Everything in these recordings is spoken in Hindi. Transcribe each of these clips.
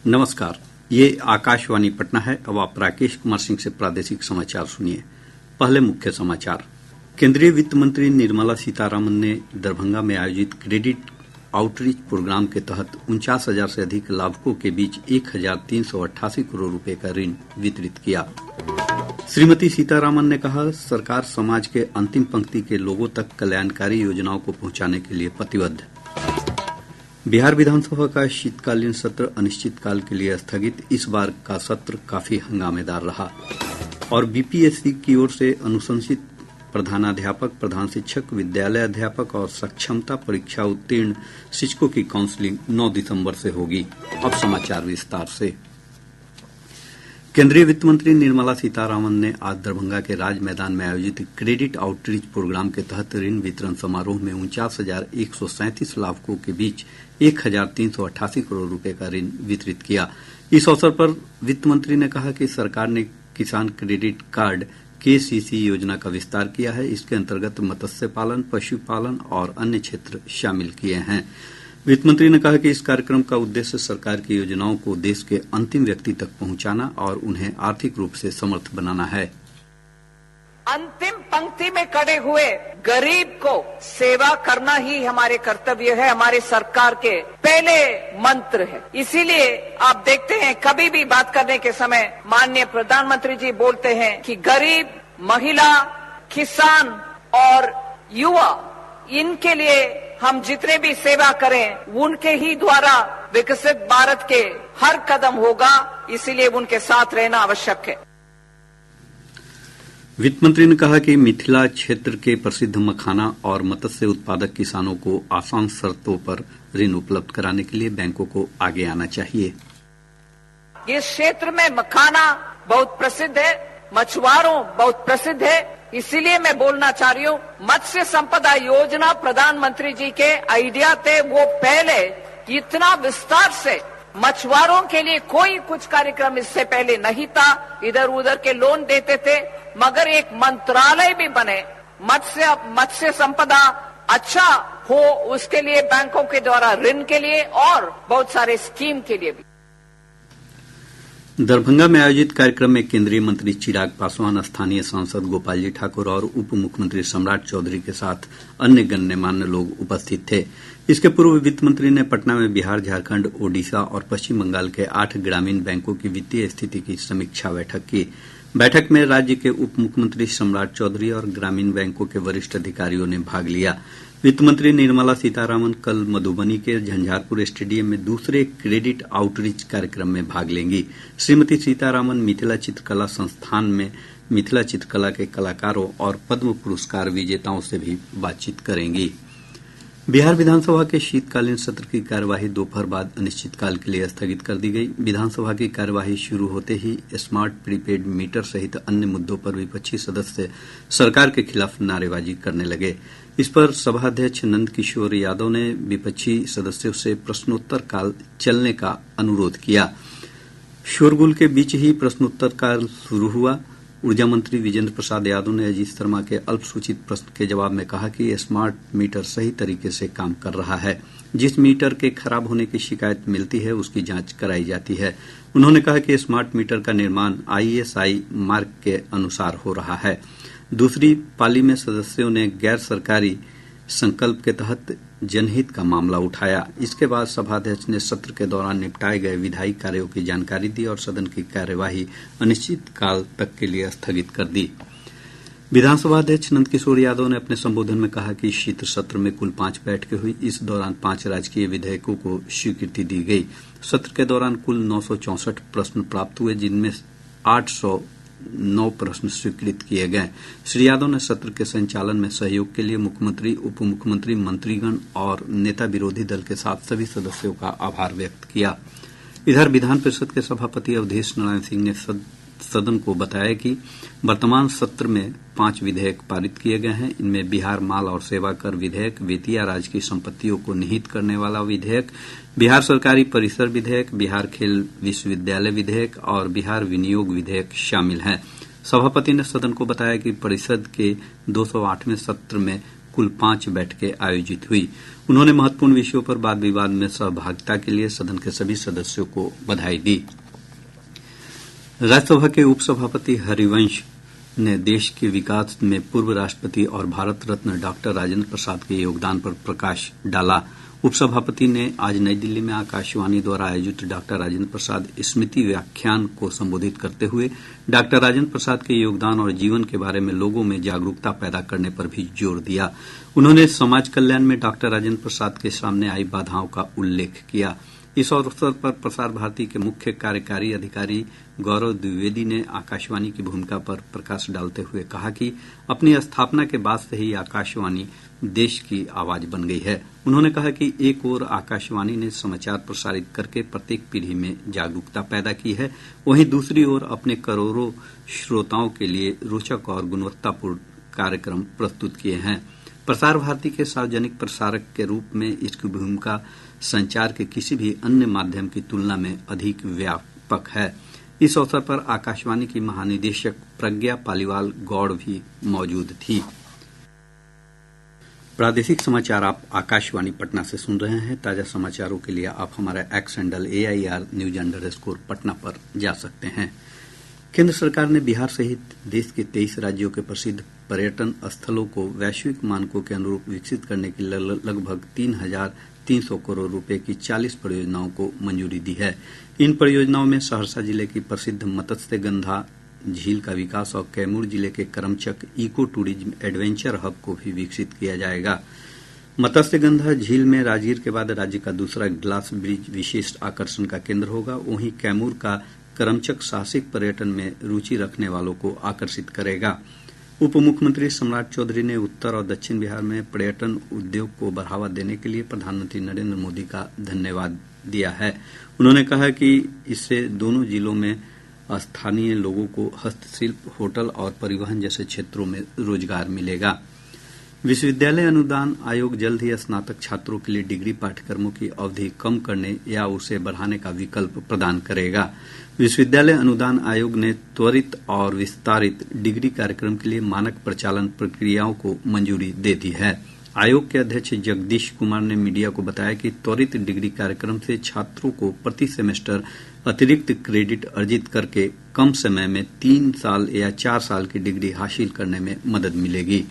नमस्कार, ये आकाशवाणी पटना है। अब आप राकेश कुमार सिंह से प्रादेशिक समाचार सुनिए। पहले मुख्य समाचार। केंद्रीय वित्त मंत्री निर्मला सीतारामन ने दरभंगा में आयोजित क्रेडिट आउटरीच प्रोग्राम के तहत 49,000 से अधिक लाभुकों के बीच 1,388 करोड़ रुपए का ऋण वितरित किया। श्रीमती सीतारामन ने कहा, सरकार समाज के अंतिम पंक्ति के लोगों तक कल्याणकारी योजनाओं को पहुंचाने के लिए प्रतिबद्ध। बिहार विधानसभा का शीतकालीन सत्र अनिश्चितकाल के लिए स्थगित। इस बार का सत्र काफी हंगामेदार रहा। और बीपीएससी की ओर से अनुशंसित प्रधानाध्यापक, प्रधान शिक्षक, विद्यालय अध्यापक और सक्षमता परीक्षा उत्तीर्ण शिक्षकों की काउंसलिंग 9 दिसंबर से होगी। अब समाचार विस्तार से। केंद्रीय वित्त मंत्री निर्मला सीतारामन ने आज दरभंगा के राज मैदान में आयोजित क्रेडिट आउटरीच प्रोग्राम के तहत ऋण वितरण समारोह में 49,137 लाभुकों के बीच 1,388 करोड़ रुपए का ऋण वितरित किया। इस अवसर पर वित्त मंत्री ने कहा कि सरकार ने किसान क्रेडिट कार्ड केसीसी योजना का विस्तार किया है। इसके अंतर्गत मत्स्य पालन, पशुपालन और अन्य क्षेत्र शामिल किए हैं। वित्त मंत्री ने कहा कि इस कार्यक्रम का उद्देश्य सरकार की योजनाओं को देश के अंतिम व्यक्ति तक पहुंचाना और उन्हें आर्थिक रूप से समर्थ बनाना है। अंतिम पंक्ति में खड़े हुए गरीब को सेवा करना ही हमारे कर्तव्य है, हमारे सरकार के पहले मंत्र है। इसीलिए आप देखते हैं कभी भी बात करने के समय माननीय प्रधानमंत्री जी बोलते हैं कि गरीब, महिला, किसान और युवा, इनके लिए हम जितने भी सेवा करें उनके ही द्वारा विकसित भारत के हर कदम होगा। इसीलिए उनके साथ रहना आवश्यक है। वित्त मंत्री ने कहा कि मिथिला क्षेत्र के प्रसिद्ध मखाना और मत्स्य उत्पादक किसानों को आसान शर्तों पर ऋण उपलब्ध कराने के लिए बैंकों को आगे आना चाहिए। इस क्षेत्र में मखाना बहुत प्रसिद्ध है, मछुआरों बहुत प्रसिद्ध है। इसीलिए मैं बोलना चाह रही हूँ, मत्स्य संपदा योजना प्रधानमंत्री जी के आइडिया थे। वो पहले इतना विस्तार से मछुआरों के लिए कोई कुछ कार्यक्रम इससे पहले नहीं था। इधर उधर के लोन देते थे, मगर एक मंत्रालय भी बने मत्स्य संपदा अच्छा हो उसके लिए, बैंकों के द्वारा ऋण के लिए और बहुत सारे स्कीम के लिए भी। दरभंगा में आयोजित कार्यक्रम में केंद्रीय मंत्री चिराग पासवान, स्थानीय सांसद गोपाल जी ठाकुर और उप मुख्यमंत्री सम्राट चौधरी के साथ अन्य गणमान्य लोग उपस्थित थे। इसके पूर्व वित्त मंत्री ने पटना में बिहार, झारखंड, ओडिशा और पश्चिम बंगाल के 8 ग्रामीण बैंकों की वित्तीय स्थिति की समीक्षा बैठक की। बैठक में राज्य के उप मुख्यमंत्री सम्राट चौधरी और ग्रामीण बैंकों के वरिष्ठ अधिकारियों ने भाग लिया। वित्त मंत्री निर्मला सीतारामन कल मधुबनी के झंझारपुर स्टेडियम में दूसरे क्रेडिट आउटरीच कार्यक्रम में भाग लेंगी। श्रीमती सीतारामन मिथिला चित्रकला संस्थान में मिथिला चित्रकला के कलाकारों और पद्म पुरस्कार विजेताओं से भी बातचीत करेंगी। बिहार विधानसभा के शीतकालीन सत्र की कार्यवाही दोपहर बाद अनिश्चितकाल के लिए स्थगित कर दी गई। विधानसभा की कार्यवाही शुरू होते ही स्मार्ट प्रीपेड मीटर सहित अन्य मुद्दों पर विपक्षी सदस्य सरकार के खिलाफ नारेबाजी करने लगे। इस पर सभाध्यक्ष नंद किशोर यादव ने विपक्षी सदस्यों से प्रश्नोत्तर काल चलने का अनुरोध किया। शोरगुल के बीच ही प्रश्नोत्तर काल शुरू हुआ। ऊर्जा मंत्री विजेंद्र प्रसाद यादव ने अजीत शर्मा के अल्पसूचित प्रश्न के जवाब में कहा कि स्मार्ट मीटर सही तरीके से काम कर रहा है। जिस मीटर के खराब होने की शिकायत मिलती है उसकी जांच कराई जाती है। उन्होंने कहा कि स्मार्ट मीटर का निर्माण ISI मार्क के अनुसार हो रहा है। दूसरी पाली में सदस्यों ने गैर सरकारी संकल्प के तहत जनहित का मामला उठाया। इसके बाद सभाध्यक्ष ने सत्र के दौरान निपटाए गए विधायी कार्यों की जानकारी दी और सदन की कार्यवाही अनिश्चितकाल तक के लिए स्थगित कर दी। विधानसभा अध्यक्ष नंदकिशोर यादव ने अपने संबोधन में कहा कि शीत सत्र में कुल 5 बैठकें हुई। इस दौरान 5 राजकीय विधेयकों को स्वीकृति दी गई। सत्र के दौरान कुल 964 प्रश्न प्राप्त हुए, जिनमें 809 प्रश्न स्वीकृत किए गए। श्री यादव ने सत्र के संचालन में सहयोग के लिए मुख्यमंत्री, उप मुख्यमंत्री, मंत्रीगण और नेता विरोधी दल के साथ सभी सदस्यों का आभार व्यक्त किया। इधर विधान परिषद के सभापति अवधेश नारायण सिंह ने सदन को बताया कि वर्तमान सत्र में 5 विधेयक पारित किए गए हैं। इनमें बिहार माल और सेवा कर विधेयक, बेतिया राज्य की संपत्तियों को निहित करने वाला विधेयक, बिहार सरकारी परिसर विधेयक, बिहार खेल विश्वविद्यालय विधेयक और बिहार विनियोग विधेयक शामिल हैं। सभापति ने सदन को बताया कि परिषद के 208वें सत्र में कुल 5 बैठकें आयोजित हुई। उन्होंने महत्वपूर्ण विषयों पर वाद विवाद में सहभागिता के लिए सदन के सभी सदस्यों को बधाई दी। राज्यसभा के उपसभापति हरिवंश ने देश के विकास में पूर्व राष्ट्रपति और भारत रत्न डॉक्टर राजेंद्र प्रसाद के योगदान पर प्रकाश डाला। उपसभापति ने आज नई दिल्ली में आकाशवाणी द्वारा आयोजित डॉक्टर राजेंद्र प्रसाद स्मृति व्याख्यान को संबोधित करते हुए डॉक्टर राजेंद्र प्रसाद के योगदान और जीवन के बारे में लोगों में जागरूकता पैदा करने पर भी जोर दिया। उन्होंने समाज कल्याण में डॉक्टर राजेंद्र प्रसाद के सामने आई बाधाओं का उल्लेख किया। इस अवसर पर प्रसार भारती के मुख्य कार्यकारी अधिकारी गौरव द्विवेदी ने आकाशवाणी की भूमिका पर प्रकाश डालते हुए कहा कि अपनी स्थापना के बाद से ही आकाशवाणी देश की आवाज बन गई है। उन्होंने कहा कि एक ओर आकाशवाणी ने समाचार प्रसारित करके प्रत्येक पीढ़ी में जागरूकता पैदा की है, वहीं दूसरी ओर अपने करोड़ों श्रोताओं के लिए रोचक और गुणवत्तापूर्ण कार्यक्रम प्रस्तुत किए हैं। प्रसार भारती के सार्वजनिक प्रसारक के रूप में इसकी भूमिका संचार के किसी भी अन्य माध्यम की तुलना में अधिक व्यापक है। इस अवसर पर आकाशवाणी की महानिदेशक प्रज्ञा पालीवाल गौड़ भी मौजूद थी। प्रादेशिक समाचार आप आकाशवाणी पटना से सुन रहे हैं। ताजा समाचारों के लिए आप हमारा एक्स हैंडल AIR_News_ पर जा सकते हैं। केंद्र सरकार ने बिहार सहित देश के 23 राज्यों के प्रसिद्ध पर्यटन स्थलों को वैश्विक मानकों के अनुरूप विकसित करने की लगभग 3,300 करोड़ रुपए की 40 परियोजनाओं को मंजूरी दी है। इन परियोजनाओं में सहरसा जिले की प्रसिद्ध मत्स्यगंधा झील का विकास और कैमूर जिले के करमचक इको टूरिज्म एडवेंचर हब को भी विकसित किया जाएगा। मत्स्यगंधा झील में राजगीर के बाद राज्य का दूसरा ग्लास ब्रिज विशेष आकर्षण का केंद्र होगा। वहीं कैमूर का करमचक साहसिक पर्यटन में रुचि रखने वालों को आकर्षित करेगा। उप मुख्यमंत्री सम्राट चौधरी ने उत्तर और दक्षिण बिहार में पर्यटन उद्योग को बढ़ावा देने के लिए प्रधानमंत्री नरेंद्र मोदी का धन्यवाद दिया है। उन्होंने कहा कि इससे दोनों जिलों में स्थानीय लोगों को हस्तशिल्प, होटल और परिवहन जैसे क्षेत्रों में रोजगार मिलेगा। विश्वविद्यालय अनुदान आयोग जल्द ही स्नातक छात्रों के लिए डिग्री पाठ्यक्रमों की अवधि कम करने या उसे बढ़ाने का विकल्प प्रदान करेगा। विश्वविद्यालय अनुदान आयोग ने त्वरित और विस्तारित डिग्री कार्यक्रम के लिए मानक प्रचालन प्रक्रियाओं को मंजूरी दे दी है। आयोग के अध्यक्ष जगदीश कुमार ने मीडिया को बताया कि त्वरित डिग्री कार्यक्रम से छात्रों को प्रति सेमेस्टर अतिरिक्त क्रेडिट अर्जित करके कम समय में 3 साल या 4 साल की डिग्री हासिल करने में मदद मिलेगी।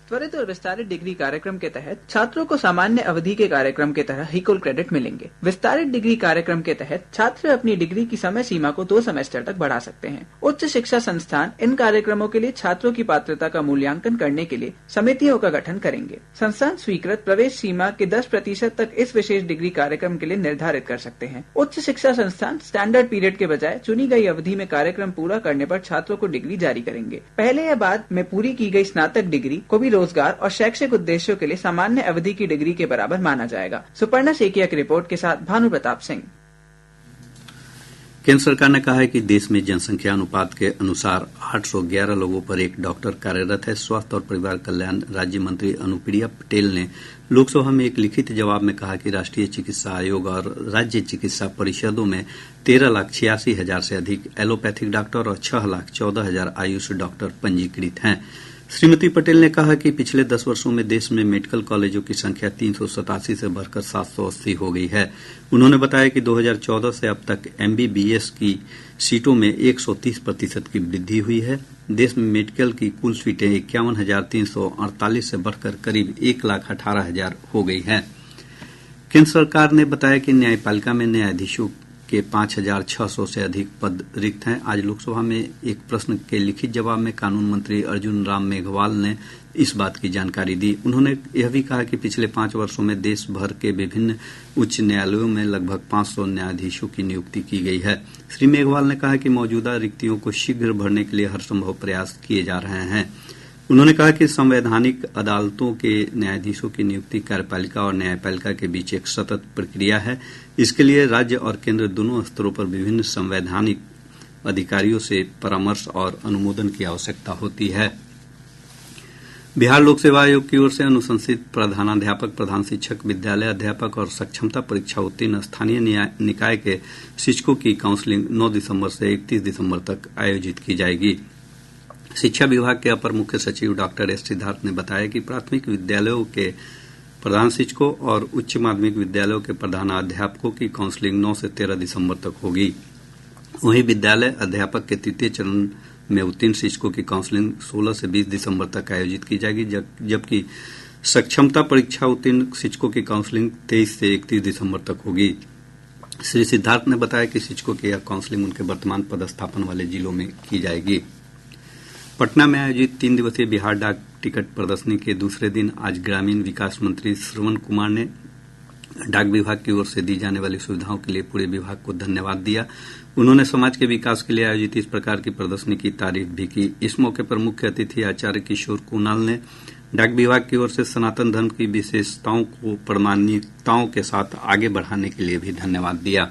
त्वरित और विस्तारित डिग्री कार्यक्रम के तहत छात्रों को सामान्य अवधि के कार्यक्रम के तरह ही कुल क्रेडिट मिलेंगे। विस्तारित डिग्री कार्यक्रम के तहत छात्र अपनी डिग्री की समय सीमा को 2 सेमेस्टर तक बढ़ा सकते हैं। उच्च शिक्षा संस्थान इन कार्यक्रमों के लिए छात्रों की पात्रता का मूल्यांकन करने के लिए समितियों का गठन करेंगे। संस्थान स्वीकृत प्रवेश सीमा के 10% तक इस विशेष डिग्री कार्यक्रम के लिए निर्धारित कर सकते हैं। उच्च शिक्षा संस्थान स्टैंडर्ड पीरियड के बजाय चुनी गई अवधि में कार्यक्रम पूरा करने पर छात्रों को डिग्री जारी करेंगे। पहले या बाद में पूरी की गई स्नातक डिग्री को भी रोजगार और शैक्षिक उद्देश्यों के लिए सामान्य अवधि की डिग्री के बराबर माना जाएगा। सुपर्णा सेकिया की रिपोर्ट के साथ भानु प्रताप सिंह। केंद्र सरकार ने कहा है कि देश में जनसंख्या अनुपात के अनुसार 811 लोगों पर एक डॉक्टर कार्यरत है। स्वास्थ्य और परिवार कल्याण राज्य मंत्री अनुप्रिया पटेल ने लोकसभा में एक लिखित जवाब में कहा कि राष्ट्रीय चिकित्सा आयोग और राज्य चिकित्सा परिषदों में 13,86,000 से अधिक एलोपैथिक डॉक्टर और 6,14,000 आयुष डॉक्टर पंजीकृत हैं। श्रीमती पटेल ने कहा कि पिछले 10 वर्षों में देश में मेडिकल कॉलेजों की संख्या 387 से बढ़कर 780 हो गई है। उन्होंने बताया कि 2014 से अब तक MBBS की सीटों में 130% की वृद्धि हुई है। देश में मेडिकल की कुल सीटें 51,348 से बढ़कर करीब 1,18,000 हो गई है। केंद्र सरकार ने बताया कि न्यायपालिका में न्यायाधीशों के 5,600 से अधिक पद रिक्त हैं। आज लोकसभा में एक प्रश्न के लिखित जवाब में कानून मंत्री अर्जुन राम मेघवाल ने इस बात की जानकारी दी। उन्होंने यह भी कहा कि पिछले 5 वर्षों में देश भर के विभिन्न उच्च न्यायालयों में लगभग 500 न्यायाधीशों की नियुक्ति की गई है। श्री मेघवाल ने कहा कि मौजूदा रिक्तियों को शीघ्र भरने के लिए हर संभव प्रयास किए जा रहे हैं। उन्होंने कहा कि संवैधानिक अदालतों के न्यायाधीशों की नियुक्ति कार्यपालिका और न्यायपालिका के बीच एक सतत प्रक्रिया है। इसके लिए राज्य और केंद्र दोनों स्तरों पर विभिन्न संवैधानिक अधिकारियों से परामर्श और अनुमोदन की आवश्यकता होती है। बिहार लोक सेवा आयोग की ओर से अनुशंसित प्रधानाध्यापक, प्रधान शिक्षक, विद्यालय अध्यापक और सक्षमता परीक्षा उत्तीर्ण स्थानीय निकाय के शिक्षकों की काउंसलिंग 9 दिसंबर से 31 दिसंबर तक आयोजित की जाएगी। शिक्षा विभाग के अपर मुख्य सचिव डॉक्टर एस सिद्धार्थ ने बताया कि प्राथमिक विद्यालयों के प्रधान शिक्षकों और उच्च माध्यमिक विद्यालयों के प्रधानाध्यापकों की काउंसलिंग 9 से 13 दिसंबर तक होगी। वहीं विद्यालय अध्यापक के तृतीय चरण में उत्तीर्ण शिक्षकों की काउंसलिंग 16 से 20 दिसंबर तक आयोजित की जाएगी, जबकि सक्षमता परीक्षा उत्तीर्ण शिक्षकों की काउंसलिंग 23 से 31 दिसंबर तक होगी। श्री सिद्धार्थ ने बताया कि शिक्षकों की यह काउंसलिंग उनके वर्तमान पदस्थापन वाले जिलों में की जाएगी। पटना में आयोजित 3 दिवसीय बिहार डाक टिकट प्रदर्शनी के दूसरे दिन आज ग्रामीण विकास मंत्री श्रवण कुमार ने डाक विभाग की ओर से दी जाने वाली सुविधाओं के लिए पूरे विभाग को धन्यवाद दिया। उन्होंने समाज के विकास के लिए आयोजित इस प्रकार की प्रदर्शनी की तारीफ भी की। इस मौके पर मुख्य अतिथि आचार्य किशोर कुणाल ने डाक विभाग की ओर से सनातन धर्म की विशेषताओं को प्रमाणिकताओं के साथ आगे बढ़ाने के लिए भी धन्यवाद दिया।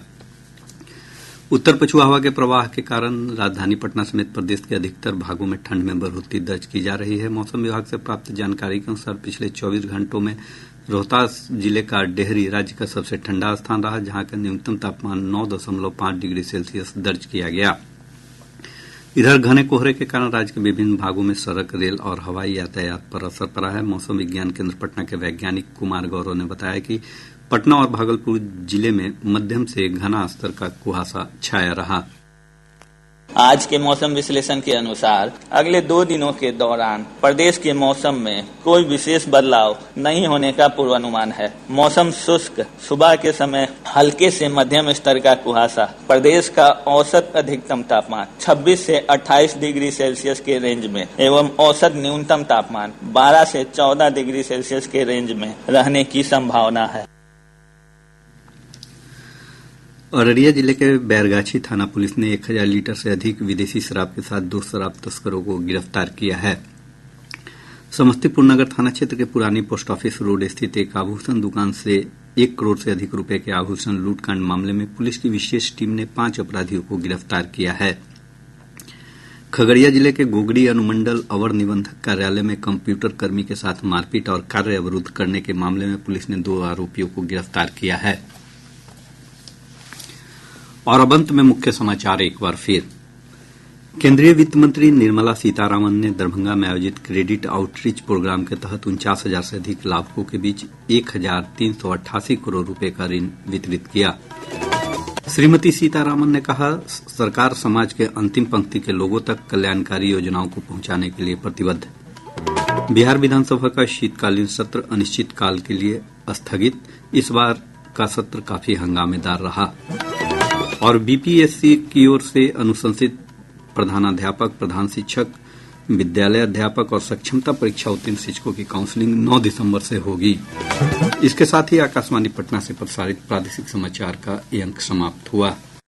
उत्तर पछुआ हवा के प्रवाह के कारण राजधानी पटना समेत प्रदेश के अधिकतर भागों में ठंड में बढ़ोतरी दर्ज की जा रही है। मौसम विभाग से प्राप्त जानकारी के अनुसार पिछले 24 घंटों में रोहतास जिले का डेहरी राज्य का सबसे ठंडा स्थान रहा, जहां का न्यूनतम तापमान 9.5 डिग्री सेल्सियस दर्ज किया गया। इधर घने कोहरे के कारण राज्य के विभिन्न भागों में सड़क, रेल और हवाई यातायात पर असर पड़ा है। मौसम विज्ञान केंद्र पटना के वैज्ञानिक कुमार गौरव ने बताया कि पटना और भागलपुर जिले में मध्यम से घना स्तर का कुहासा छाया रहा। आज के मौसम विश्लेषण के अनुसार अगले 2 दिनों के दौरान प्रदेश के मौसम में कोई विशेष बदलाव नहीं होने का पूर्वानुमान है। मौसम शुष्क, सुबह के समय हल्के से मध्यम स्तर का कुहासा। प्रदेश का औसत अधिकतम तापमान 26 से 28 डिग्री सेल्सियस के रेंज में एवं औसत न्यूनतम तापमान 12 से 14 डिग्री सेल्सियस के रेंज में रहने की संभावना है। अररिया जिले के बैरगाछी थाना पुलिस ने 1000 लीटर से अधिक विदेशी शराब के साथ 2 शराब तस्करों को गिरफ्तार किया है। समस्तीपुर नगर थाना क्षेत्र के पुरानी पोस्ट ऑफिस रोड स्थित एक आभूषण दुकान से 1 करोड़ से अधिक रुपए के आभूषण लूटकांड मामले में पुलिस की विशेष टीम ने 5 अपराधियों को गिरफ्तार किया है। खगड़िया जिले के गोगरी अनुमंडल अवर निबंधक कार्यालय में कंप्यूटर कर्मी के साथ मारपीट और कार्य अवरुद्ध करने के मामले में पुलिस ने 2 आरोपियों को गिरफ्तार किया है। और अब अंत में मुख्य समाचार एक बार फिर। केंद्रीय वित्त मंत्री निर्मला सीतारामन ने दरभंगा में आयोजित क्रेडिट आउटरीच प्रोग्राम के तहत 49,000 से अधिक लाभुकों के बीच 1,388 करोड़ रुपए का ऋण वितरित किया। श्रीमती सीतारामन ने कहा, सरकार समाज के अंतिम पंक्ति के लोगों तक कल्याणकारी योजनाओं को पहुंचाने के लिए प्रतिबद्ध। बिहार विधानसभा का शीतकालीन सत्र अनिश्चितकाल के लिए स्थगित। इस बार का सत्र काफी हंगामेदार रहा। और बीपीएससी की ओर से अनुशंसित प्रधानाध्यापक, प्रधान शिक्षक, विद्यालय अध्यापक और सक्षमता परीक्षा उत्तीर्ण शिक्षकों की काउंसलिंग 9 दिसंबर से होगी। इसके साथ ही आकाशवाणी पटना से प्रसारित प्रादेशिक समाचार का ये अंक समाप्त हुआ।